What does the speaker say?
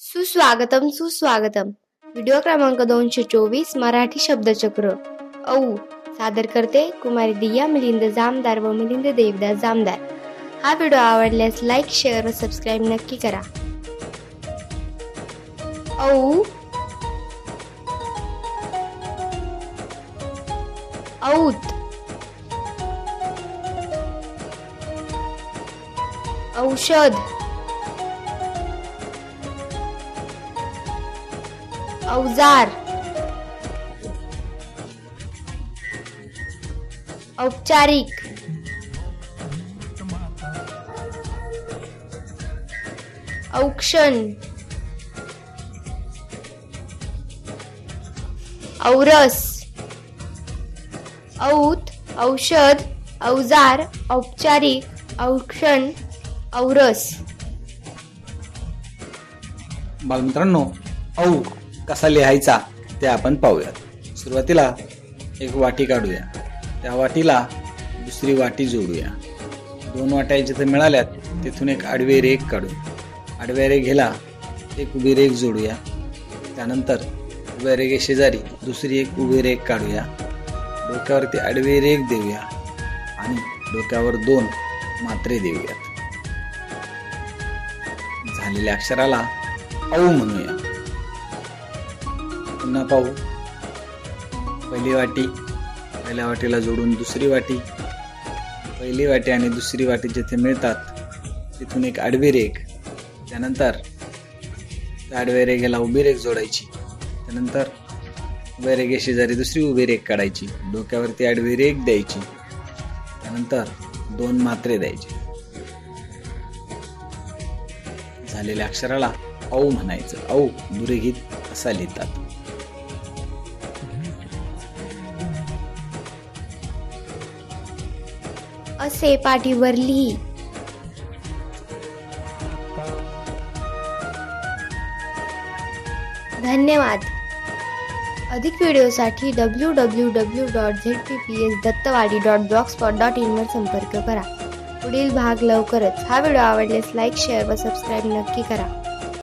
सुस्वागतम सुस्वागतम. व्हिडिओ क्रमांक 224 मराठी शब्दचक्र. औ सादर करते कुमारी दिया मिलिंद जामदार व मिलिंद देवदास जामदार. हा व्हिडिओ आवडल्यास लाईक, शेअर व सबस्क्राईब नक्की करा. औ औत औषध औजार औपचारिक औक्षण औरस औत औषध औजार औपचारिक औक्षण औरस. बालमित्रांनो, औ कसा लिहायचा ते आपण पाहूयात. सुरुवातीला एक वाटी काढूया. त्या वाटीला दुसरी वाटी जोडूया. दोन वाट्या जिथे मिळाल्यात तिथून एक आडवी रेघ काढू. आडव्या रेघेला एक उभी रेघ जोडूया. त्यानंतर उभ्या रेघेशेजारी दुसरी एक उभी रेघ काढूया. डोक्यावरती आडवी रेघ देऊया आणि डोक्यावर 2 मात्रे देऊयात. झालेल्या अक्षराला औ म्हणूया. पुन्हा पाहू. पहिली वाटी, पहिल्या वाटीला जोडून दुसरी वाटी, पहिली वाटी आणि दुसरी वाटी जिथे मिळतात तिथून एक आडवी रेघ. त्यानंतर त्या आडव्या रेघेला उभी रेघ जोडायची. त्यानंतर उभ्या रेघेशेजारी दुसरी उभी रेघ काढायची. डोक्यावरती आडवी रेघ द्यायची. त्यानंतर 2 मात्रे द्यायचे. झालेल्या अक्षराला औ म्हणायचं. औ दुरेघित असा लिहितात. असे पाठीवर लिही. धन्यवाद. अधिक व्हिडिओसाठी www.zpsdattawadi.blogspot.in वर संपर्क करा. पुढील भाग लवकरच. हा व्हिडिओ आवडल्यास लाईक, शेअर व सबस्क्राईब नक्की करा.